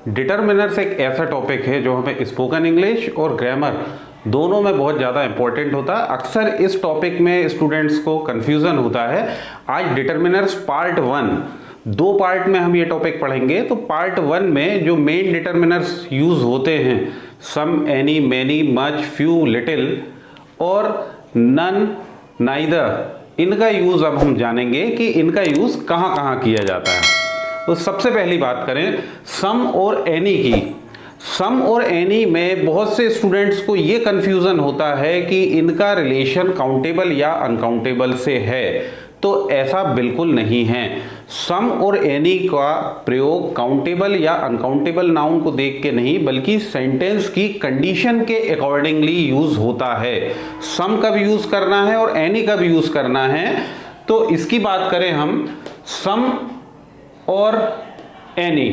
Determiners एक ऐसा topic है जो हमें स्पोकन इंग्लिश और ग्रामर दोनों में बहुत ज़्यादा इंपॉर्टेंट होता है। अक्सर इस टॉपिक में स्टूडेंट्स को कंफ्यूजन होता है। आज डिटर्मिनर्स पार्ट 1, 2 पार्ट में हम ये टॉपिक पढ़ेंगे। तो पार्ट 1 में जो मेन डिटर्मिनर्स यूज़ होते हैं, some, any, many, much, few, little और नन, नाइदर, इनका यूज़ अब हम जानेंगे कि इनका यूज़ कहाँ कहाँ किया जाता है। तो सबसे पहली बात करें सम और एनी की। सम और एनी में बहुत से स्टूडेंट्स को ये कन्फ्यूज़न होता है कि इनका रिलेशन काउंटेबल या अनकाउंटेबल से है, तो ऐसा बिल्कुल नहीं है। सम और एनी का प्रयोग काउंटेबल या अनकाउंटेबल नाउन को देख के नहीं, बल्कि सेंटेंस की कंडीशन के अकॉर्डिंगली यूज़ होता है। सम कब यूज़ करना है और एनी कब यूज़ करना है, तो इसकी बात करें हम सम और एनी।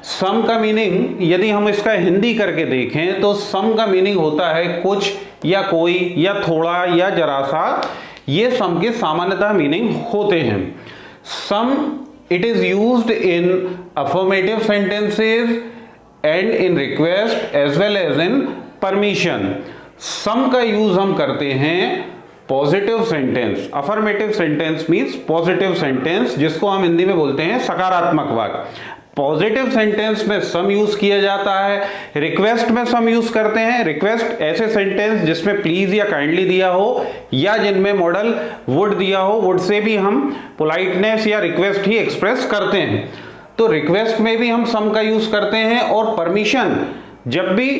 सम का मीनिंग यदि हम इसका हिंदी करके देखें तो सम का मीनिंग होता है कुछ या कोई या थोड़ा या जरा सा। ये सम के सामान्यतः मीनिंग होते हैं। Some it is used in affirmative sentences and in request as well as in permission. Some का यूज हम करते हैं positive sentence. Affirmative sentence means positive sentence, जिसको हम हिंदी में बोलते हैं सकारात्मक वाक्य। पॉजिटिव सेंटेंस में सम यूज किया जाता है। रिक्वेस्ट में सम यूज करते हैं। रिक्वेस्ट ऐसे सेंटेंस जिसमें प्लीज या काइंडली दिया हो या जिनमें मॉडल वुड दिया हो। वुड से भी हम पोलाइटनेस या रिक्वेस्ट ही एक्सप्रेस करते हैं, तो रिक्वेस्ट में भी हम सम का यूज करते हैं। और परमिशन, जब भी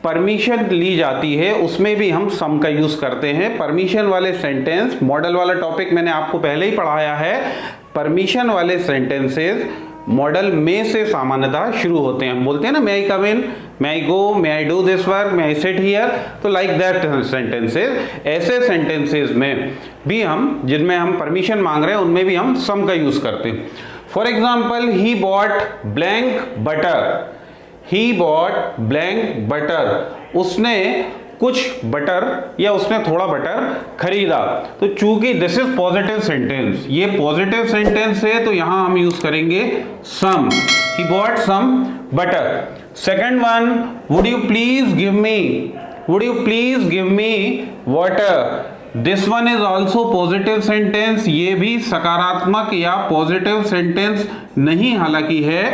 परमिशन ली जाती है उसमें भी हम सम का यूज करते हैं। परमिशन वाले सेंटेंस, मॉडल वाला टॉपिक मैंने आपको पहले ही पढ़ाया है। परमिशन वाले सेंटेंसेस मॉडल में से सामान्यतः शुरू होते हैं। हम बोलते हैं ना, may I come in, may I go, may I do this work, may I sit here, तो लाइक दैट सेंटेंसेस। ऐसे सेंटेंसेस में भी हम, जिनमें हम परमिशन मांग रहे हैं, उनमें भी हम सम का यूज करते हैं। For example, he bought blank butter. He bought blank butter, उसने कुछ बटर या उसने थोड़ा बटर खरीदा। तो चूंकि दिस इज पॉजिटिव सेंटेंस, ये पॉजिटिव सेंटेंस है, तो यहां हम यूज करेंगे some. He bought some butter. Second one, would you please give me, would you please give me water. This one is also positive sentence. ये भी सकारात्मक या पॉजिटिव सेंटेंस नहीं हालांकि है।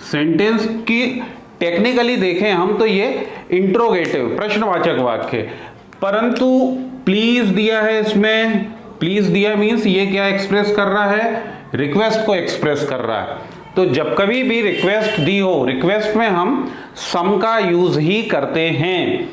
सेंटेंस की टेक्निकली देखें हम तो ये इंट्रोगेटिव प्रश्नवाचक वाक्य, परंतु प्लीज दिया है इसमें। प्लीज दिया मीन्स ये क्या एक्सप्रेस कर रहा है, रिक्वेस्ट को एक्सप्रेस कर रहा है। तो जब कभी भी रिक्वेस्ट दी हो, रिक्वेस्ट में हम सम का यूज ही करते हैं।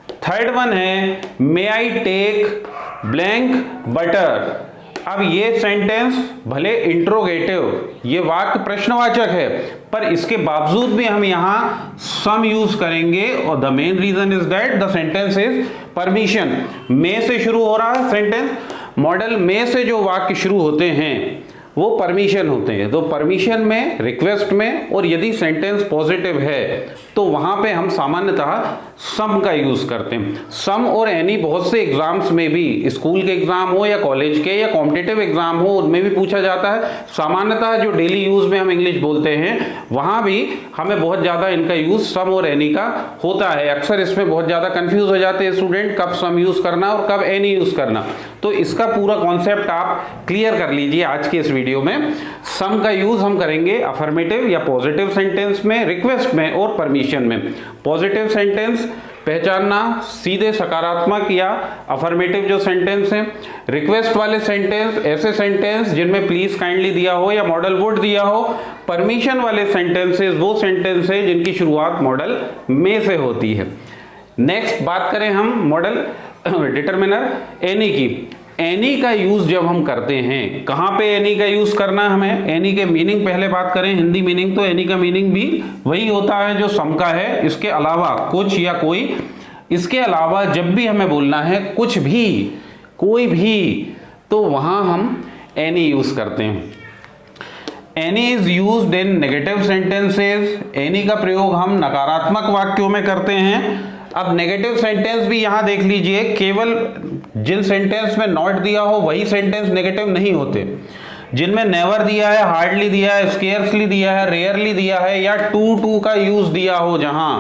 थर्ड वन है, मे आई टेक ब्लैंक बटर। अब ये सेंटेंस भले इंट्रोगेटिव, ये वाक्य प्रश्नवाचक है, पर इसके बावजूद भी हम यहां सम यूज करेंगे। और the main reason is that the sentence is permission. May से शुरू हो रहा है सेंटेंस। मॉडल में से जो वाक्य शुरू होते हैं वो परमिशन होते हैं। तो परमिशन में, रिक्वेस्ट में, और यदि सेंटेंस पॉजिटिव है तो वहां पे हम सामान्यतः सम का यूज करते हैं। सम और एनी बहुत से एग्जाम्स में भी, स्कूल के एग्जाम हो या कॉलेज के या कॉम्पिटिटिव एग्जाम हो, उनमें भी पूछा जाता है। सामान्यतः जो डेली यूज में हम इंग्लिश बोलते हैं वहां भी हमें बहुत ज्यादा इनका यूज सम और एनी का होता है। अक्सर इसमें बहुत ज्यादा कंफ्यूज हो जाते हैं स्टूडेंट, कब सम यूज करना और कब एनी यूज करना। तो इसका पूरा कॉन्सेप्ट आप क्लियर कर लीजिए आज के इस वीडियो में। सम का यूज हम करेंगे अफर्मेटिव या पॉजिटिव सेंटेंस में, रिक्वेस्ट में और परमिशन में। पॉजिटिव सेंटेंस पहचानना, सीधे सकारात्मक या अफर्मेटिव जो सेंटेंस है। रिक्वेस्ट वाले सेंटेंस ऐसे सेंटेंस जिनमें प्लीज काइंडली दिया हो या मॉडल वुड दिया हो। परमिशन वाले सेंटेंसेस वो सेंटेंस है जिनकी शुरुआत मॉडल में से होती है। नेक्स्ट बात करें हम मॉडल डिटर्मिनर एनी की। एनी का यूज जब हम करते हैं, कहां पे एनी का यूज करना है हमें, एनी के मीनिंग पहले बात करें, हिंदी मीनिंग, तो एनी का मीनिंग भी वही होता है जो सम का है। इसके अलावा कुछ या कोई, इसके अलावा जब भी हमें बोलना है कुछ भी, कोई भी, तो वहां हम एनी यूज करते हैं। Any is used in negative sentences. Any का प्रयोग हम नकारात्मक वाक्यों में करते हैं। अब नेगेटिव सेंटेंस भी यहां देख लीजिए, केवल जिन सेंटेंस में नॉट दिया हो वही सेंटेंस नेगेटिव नहीं होते। जिनमें नेवर दिया है, हार्डली दिया है, स्केर्सली दिया है, रेयरली दिया है या टू का यूज दिया हो, जहां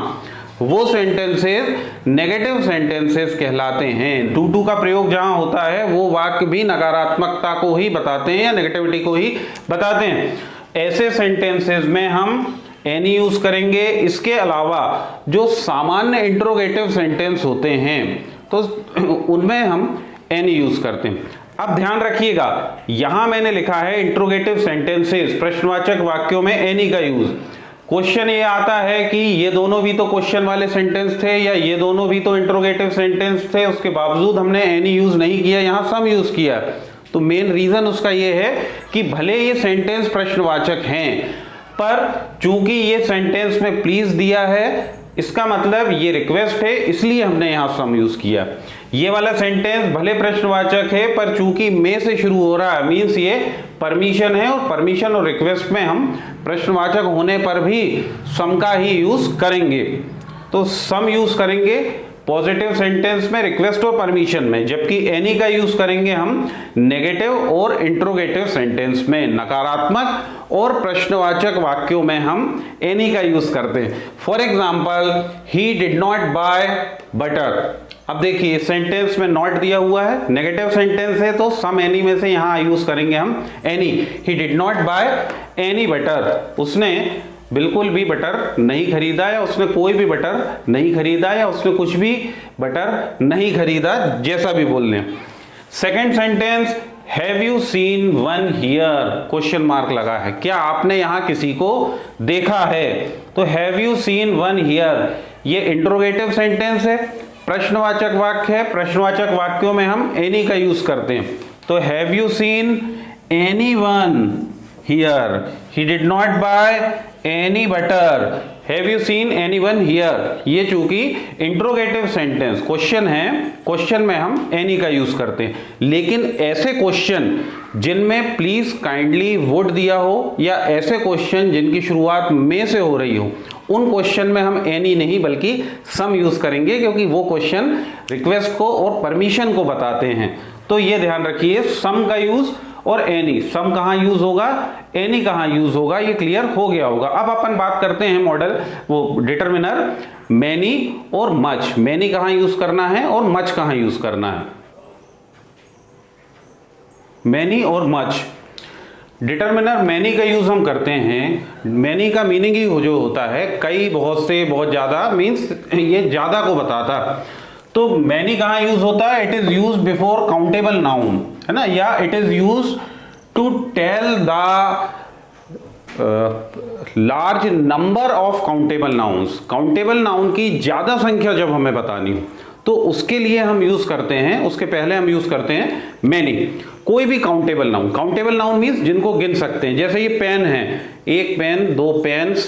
वो सेंटेंसेस नेगेटिव सेंटेंसेस कहलाते हैं। टू का प्रयोग जहां होता है वो वाक्य भी नकारात्मकता को ही बताते हैं या नेगेटिविटी को ही बताते हैं। ऐसे सेंटेंसेस में हम एनी यूज करेंगे। इसके अलावा जो सामान्य इंट्रोगेटिव सेंटेंस होते हैं तो उनमें हम एनी यूज करते हैं। अब ध्यान रखिएगा, यहां मैंने लिखा है इंट्रोगेटिव सेंटेंसेस, प्रश्नवाचक वाक्यों में एनी का यूज। क्वेश्चन ये आता है कि ये दोनों भी तो क्वेश्चन वाले सेंटेंस थे या ये दोनों भी तो इंट्रोगेटिव सेंटेंस थे, उसके बावजूद हमने एनी यूज नहीं किया, यहां सम यूज किया। तो मेन रीजन उसका ये है कि भले ये सेंटेंस प्रश्नवाचक हैं, पर चूंकि ये सेंटेंस में प्लीज दिया है, इसका मतलब ये रिक्वेस्ट है, इसलिए हमने यहां सम यूज किया। ये वाला सेंटेंस भले प्रश्नवाचक है, पर चूंकि में से शुरू हो रहा है, मीन्स ये परमिशन है, और परमिशन और रिक्वेस्ट में हम प्रश्नवाचक होने पर भी सम का ही यूज करेंगे। तो सम यूज करेंगे पॉजिटिव सेंटेंस में, रिक्वेस्ट और परमिशन में, जबकि एनी का यूज करेंगे हम नेगेटिव और इंट्रोगेटिव सेंटेंस में। नकारात्मक और प्रश्नवाचक वाक्यों में हम एनी का यूज करते हैं। For example, he did not buy butter. अब देखिए सेंटेंस में नॉट दिया हुआ है, नेगेटिव सेंटेंस है, तो सम एनी में से यहां यूज करेंगे हम any. He did not by any butter, उसने बिल्कुल भी बटर नहीं खरीदा, या उसने कोई भी बटर नहीं खरीदा, या उसने कुछ भी बटर नहीं खरीदा, जैसा भी बोल लें। Second sentence, have you seen one here, question mark लगा है, क्या आपने यहां किसी को देखा है? तो have you seen one here, ये इंट्रोगेटिव सेंटेंस है, प्रश्नवाचक वाक्य है। प्रश्नवाचक वाक्यों में हम एनी का यूज करते हैं। तो have you seen any one here, he did not by any butter, have you seen any one here. ये चूंकि इंट्रोगेटिव सेंटेंस क्वेश्चन है, क्वेश्चन में हम एनी का यूज करते हैं। लेकिन ऐसे क्वेश्चन जिनमें प्लीज, काइंडली, वुड दिया हो, या ऐसे क्वेश्चन जिनकी शुरुआत में से हो रही हो, उन क्वेश्चन में हम एनी नहीं बल्कि सम यूज करेंगे, क्योंकि वो क्वेश्चन रिक्वेस्ट को और परमिशन को बताते हैं। तो ये ध्यान रखिए, सम का यूज और एनी, सम कहां यूज होगा, एनी कहां यूज होगा, ये क्लियर हो गया होगा। अब अपन बात करते हैं मॉडल, वो डिटरमिनर मैनी और मच। मैनी कहां यूज करना है और मच कहां यूज करना है। मैनी और मच, डिटरमिनर मैनी का यूज हम करते हैं। मैनी का मीनिंग ही जो होता है कई, बहुत से, बहुत ज्यादा, मीन्स ये ज्यादा को बताता। तो मैनी कहां यूज होता है? It is use before countable noun, है ना, या it is use to tell the large number of countable nouns. Countable noun की ज्यादा संख्या जब हमें बतानी हो तो उसके लिए हम यूज करते हैं, उसके पहले हम यूज करते हैं मैनी। कोई भी countable noun, countable noun means जिनको गिन सकते हैं। जैसे ये पेन है, एक पेन, दो pens,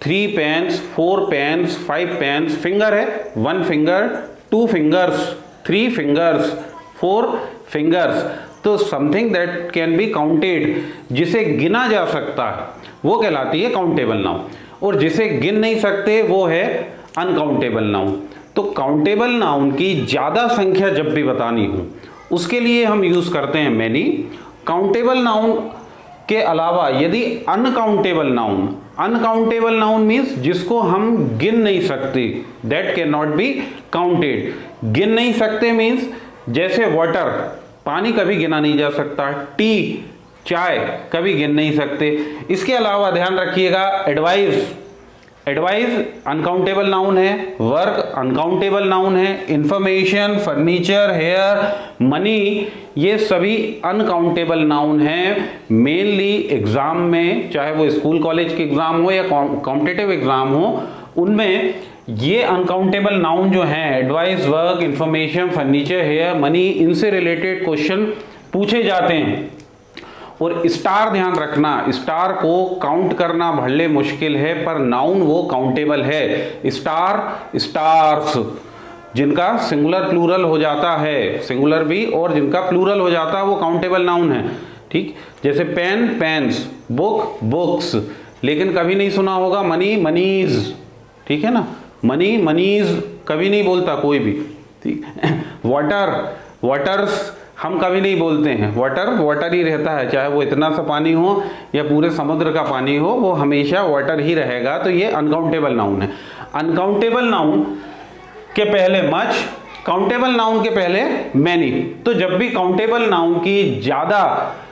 3 pens, 4 pens, 5 pens, finger है, 1 फिंगर, 2 फिंगर्स, 3 फिंगर्स, 4 फिंगर्स। तो something that can be counted, जिसे गिना जा सकता है, वो कहलाती है काउंटेबल नाउन, और जिसे गिन नहीं सकते वो है अनकाउंटेबल नाउन। तो काउंटेबल नाउन की ज्यादा संख्या जब भी बतानी हो उसके लिए हम यूज करते हैं मैनी। काउंटेबल नाउन के अलावा यदि uncountable noun, uncountable noun means जिसको हम गिन नहीं सकते, that can not be counted. गिन नहीं सकते मीन्स जैसे वाटर, पानी कभी गिना नहीं जा सकता, टी, चाय कभी गिन नहीं सकते। इसके अलावा ध्यान रखिएगा, एडवाइस, एडवाइस अनकाउंटेबल नाउन है, वर्क अनकाउंटेबल नाउन है, इंफॉर्मेशन, फर्नीचर, हेयर, मनी, ये सभी अनकाउंटेबल नाउन हैं। मेनली एग्जाम में, चाहे वो स्कूल कॉलेज के एग्जाम हो या कॉम्पिटिटिव एग्जाम हो, उनमें ये अनकाउंटेबल नाउन जो हैं, advice, work, information, furniture, hair, money, इनसे रिलेटेड क्वेश्चन पूछे जाते हैं। और स्टार ध्यान रखना, स्टार को काउंट करना भले मुश्किल है, पर नाउन वो काउंटेबल है। स्टार, स्टार्स, जिनका सिंगुलर प्लूरल हो जाता है, सिंगुलर भी, और जिनका प्लूरल हो जाता है वो काउंटेबल नाउन है। ठीक, जैसे पेन, पेन्स, बुक, बुक्स, लेकिन कभी नहीं सुना होगा मनी, मनीज, ठीक है ना, मनी, मनीज कभी नहीं बोलता कोई भी। ठीक, वाटर, वाटर्स, हम कभी नहीं बोलते हैं वाटर, वाटर ही रहता है, चाहे वो इतना सा पानी हो या पूरे समुद्र का पानी हो, वो हमेशा वाटर ही रहेगा। तो ये अनकाउंटेबल नाउन है। अनकाउंटेबल नाउन के पहले मच, काउंटेबल नाउन के पहले मैनी। तो जब भी काउंटेबल नाउन की ज्यादा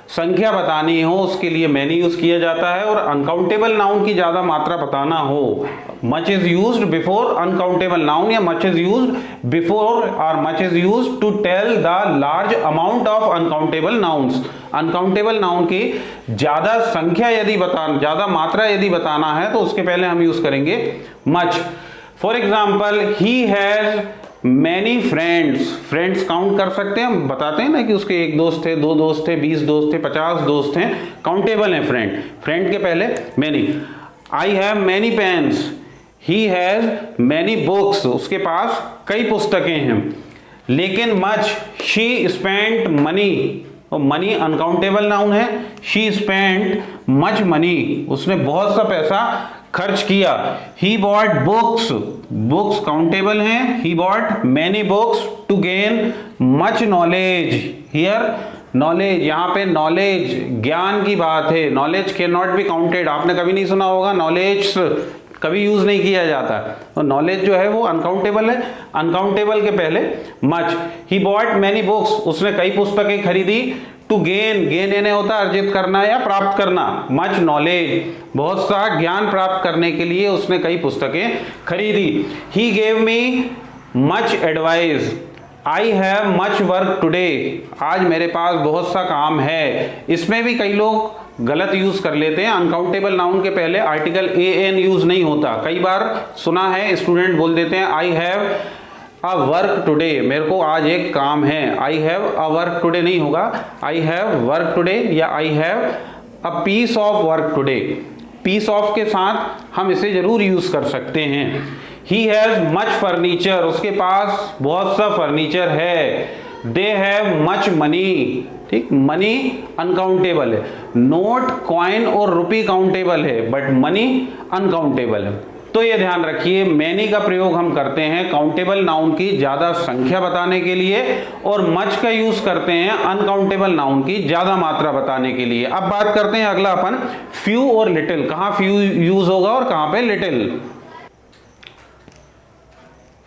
संख्या बतानी हो उसके लिए मैनी यूज किया जाता है, और अनकाउंटेबल नाउन की ज्यादा मात्रा बताना हो much is used before uncountable noun, या मच इज यूज्ड बिफोर और much is used to tell the large amount of uncountable nouns. Uncountable noun की ज्यादा संख्या यदि ज्यादा मात्रा यदि बताना है तो उसके पहले हम यूज करेंगे much. For example, he has many friends. Friends count कर सकते हैं, हम बताते हैं ना कि उसके 1 दोस्त थे, 2 दोस्त थे, 20 दोस्त थे, 50 दोस्त हैं, काउंटेबल है फ्रेंड। फ्रेंड के पहले many. I have many pens, he has many books, उसके पास कई पुस्तकें हैं। लेकिन मच, शी स्पेंट मनी, और मनी अनकाउंटेबल नाउन है। शी स्पेंट मच मनी, उसने बहुत सा पैसा खर्च किया। He bought books, books countable हैं। He bought many books to gain much knowledge. Here knowledge, यहाँ पे नॉलेज ज्ञान की बात है। Knowledge can not be counted, आपने कभी नहीं सुना होगा नॉलेज कभी यूज नहीं किया जाता। तो नॉलेज जो है वो अनकाउंटेबल है। अनकाउंटेबल के पहले मच। ही बॉट मैनी बुक्स, उसने कई पुस्तकें खरीदी। टू गेन, गेन यानी होता है अर्जित करना या प्राप्त करना। मच नॉलेज, बहुत सा ज्ञान प्राप्त करने के लिए उसने कई पुस्तकें खरीदी। He gave me much advice, I have much work today, आज मेरे पास बहुत सा काम है। इसमें भी कई लोग गलत यूज कर लेते हैं। अनकाउंटेबल नाउन के पहले आर्टिकल एन यूज नहीं होता। कई बार सुना है स्टूडेंट बोल देते हैं I have a work today, मेरे को आज एक काम है। I have a work today नहीं होगा, आई हैव वर्क टुडे या I have a piece of work today. Piece of के साथ हम इसे जरूर यूज कर सकते हैं। ही हैज मच फर्नीचर, उसके पास बहुत सा फर्नीचर है। दे हैव मच मनी, ठीक, मनी अनकाउंटेबल है। नोट, कॉइन और रुपी काउंटेबल है, बट मनी अनकाउंटेबल है। तो ये ध्यान रखिए, मैनी का प्रयोग हम करते हैं काउंटेबल नाउन की ज्यादा संख्या बताने के लिए, और मच का यूज करते हैं अनकाउंटेबल नाउन की ज्यादा मात्रा बताने के लिए। अब बात करते हैं अगला अपन फ्यू और लिटिल। कहां फ्यू यूज होगा और कहां पे लिटिल।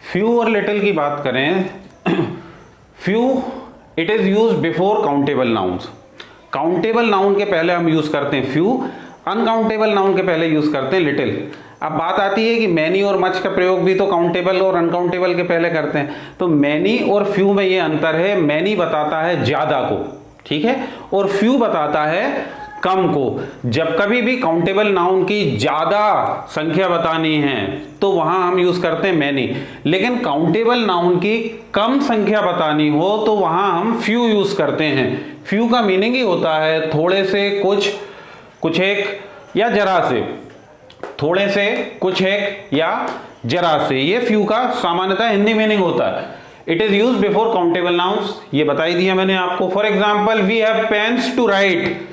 फ्यू और लिटिल की बात करें, few it is use before countable nouns. Countable noun के पहले हम यूज करते हैं फ्यू, अनकाउंटेबल नाउन के पहले यूज करते हैं लिटिल। अब बात आती है कि मैनी और मच का प्रयोग भी तो काउंटेबल और अनकाउंटेबल के पहले करते हैं। तो मैनी और फ्यू में ये अंतर है, मैनी बताता है ज्यादा को, ठीक है, और फ्यू बताता है कम को। जब कभी भी काउंटेबल नाउन की ज्यादा संख्या बतानी है तो वहां हम यूज करते हैं मैनी, लेकिन काउंटेबल नाउन की कम संख्या बतानी हो तो वहां हम फ्यू यूज करते हैं। फ्यू का मीनिंग ही होता है थोड़े से, कुछ, कुछ एक या जरा से। थोड़े से, कुछ एक या जरा से, ये फ्यू का सामान्यतः हिंदी मीनिंग होता है। It is use before countable nouns, ये बता ही दिया मैंने आपको। For example, we have pens to write.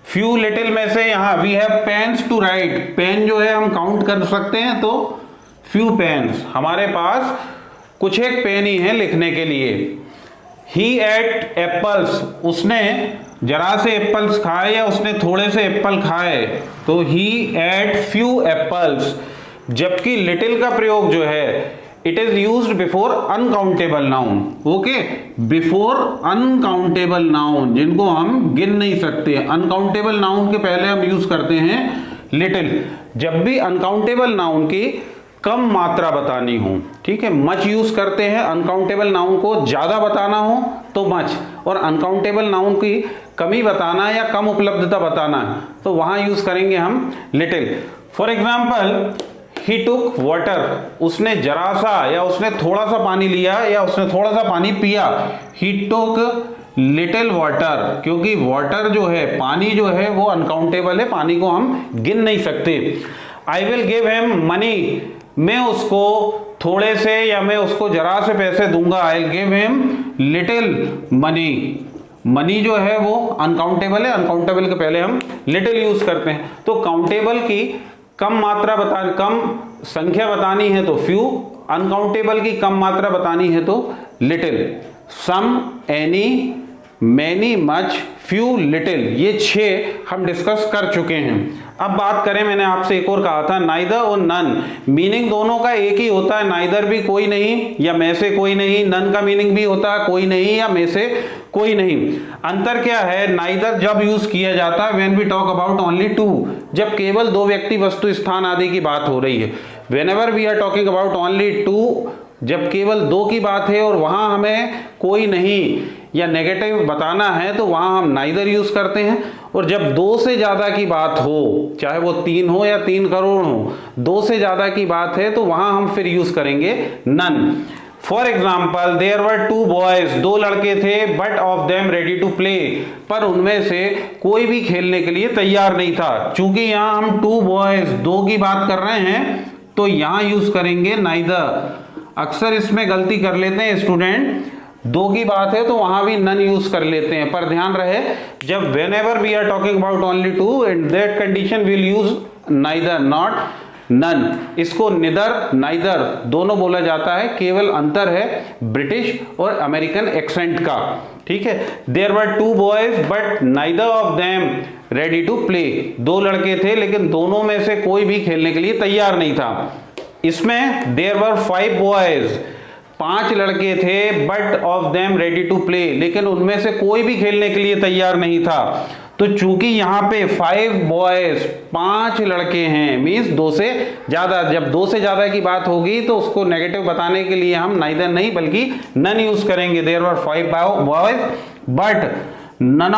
Few little में से यहां we have pens to write, pen जो है हम काउंट कर सकते हैं, तो फ्यू पेन्स, हमारे पास कुछ एक पेन ही है लिखने के लिए। ही एट एप्पल्स, उसने जरा से एप्पल्स खाए या उसने थोड़े से एप्पल खाए, तो ही एट फ्यू एप्पल्स। जबकि लिटिल का प्रयोग जो है it is used before uncountable noun. Okay, before uncountable noun जिनको हम गिन नहीं सकते, अनकाउंटेबल नाउन के पहले हम यूज करते हैं लिटिल। जब भी अनकाउंटेबल नाउन की कम मात्रा बतानी हो, ठीक है, मच यूज करते हैं। अनकाउंटेबल नाउन को ज्यादा बताना हो तो मच, और अनकाउंटेबल नाउन की कमी बताना या कम उपलब्धता बताना तो वहां यूज करेंगे हम little. For example, he took water, उसने जरा सा या उसने थोड़ा सा पानी लिया या उसने थोड़ा सा पानी पिया। ही टुक लिटिल वाटर, क्योंकि वाटर जो है, पानी जो है वो अनकाउंटेबल है, पानी को हम गिन नहीं सकते। I will give him money, मैं उसको थोड़े से या मैं उसको जरा से पैसे दूंगा। I will give him little money. Money जो है वो अनकाउंटेबल है, अनकाउंटेबल के पहले हम लिटिल यूज करते हैं। तो काउंटेबल की कम मात्रा कम संख्या बतानी है तो फ्यू, अनकाउंटेबल की कम मात्रा बतानी है तो little. Some, any, many, much, few, little, ये 6 हम डिस्कस कर चुके हैं। अब बात करें, मैंने आपसे एक और कहा था नाइदर और नन, मीनिंग दोनों का एक ही होता है। नाइदर भी कोई नहीं या में से कोई नहीं, नन का मीनिंग भी होता है कोई नहीं या में से कोई नहीं। अंतर क्या है? नाइदर जब यूज किया जाता है when we talk about only two, जब केवल 2 व्यक्ति, वस्तु, स्थान आदि की बात हो रही है। Whenever we are talking about only two, जब केवल 2 की बात है और वहां हमें कोई नहीं या नेगेटिव बताना है तो वहां हम नाइदर यूज करते हैं। और जब 2 से ज्यादा की बात हो, चाहे वो 3 हो या 3 करोड़ हो, 2 से ज्यादा की बात है तो वहां हम फिर यूज करेंगे none. For example, there were 2 boys, 2 लड़के थे, but of them ready to play, पर उनमें से कोई भी खेलने के लिए तैयार नहीं था। चूंकि यहां हम 2 बॉयज, 2 की बात कर रहे हैं तो यहां यूज करेंगे नाइदर। अक्सर इसमें गलती कर लेते हैं स्टूडेंट, 2 की बात है तो वहां भी नन यूज कर लेते हैं, पर ध्यान रहे जब whenever we are talking about only two in that condition we will use neither, not none. इसको निदर, नाइदर दोनों बोला जाता है, केवल अंतर है ब्रिटिश और अमेरिकन एक्सेंट का। ठीक है, there were 2 boys but neither of them ready to play, 2 लड़के थे लेकिन दोनों में से कोई भी खेलने के लिए तैयार नहीं था। इसमें देयर वर 5 बॉयज, 5 लड़के थे, but of them ready to play, लेकिन उनमें से कोई भी खेलने के लिए तैयार नहीं था। तो चूंकि यहां पे 5 बॉयज, 5 लड़के हैं, मींस 2 से ज्यादा, जब 2 से ज्यादा की बात होगी तो उसको नेगेटिव बताने के लिए हम नाइदर नहीं बल्कि नन यूज करेंगे। There were 5 boys but none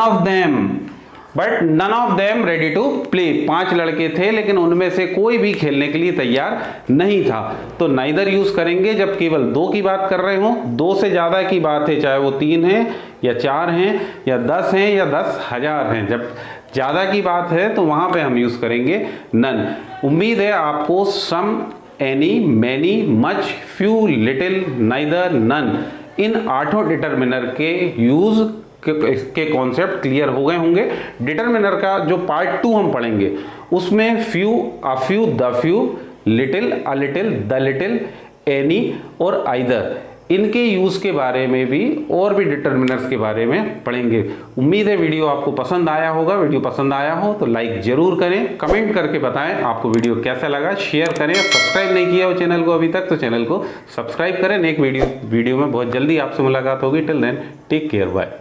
of them ready to play, 5 लड़के थे लेकिन उनमें से कोई भी खेलने के लिए तैयार नहीं था। तो नाइदर यूज करेंगे जब केवल 2 की बात कर रहे हो, 2 से ज्यादा की बात है, चाहे वो 3 है या 4 हैं या 10 हैं या 10,000 हैं, जब ज्यादा की बात है तो वहां पे हम यूज करेंगे नन। उम्मीद है आपको some, any, many, much, few, little, neither, none, इन 8 डिटरमिनर के यूज के कॉन्सेप्ट क्लियर हो गए होंगे। डिटरमिनर का जो पार्ट 2 हम पढ़ेंगे उसमें few, a few, the few, little, a little, the little, any और आइदर, इनके यूज के बारे में भी और भी डिटरमिनर्स के बारे में पढ़ेंगे। उम्मीद है वीडियो आपको पसंद आया होगा। वीडियो पसंद आया हो तो लाइक जरूर करें, कमेंट करके बताएं आपको वीडियो कैसा लगा, शेयर करें, सब्सक्राइब नहीं किया हो चैनल को अभी तक तो चैनल को सब्सक्राइब करें। नेक्स्ट वीडियो में बहुत जल्दी आपसे मुलाकात होगी। Till then take care, bye.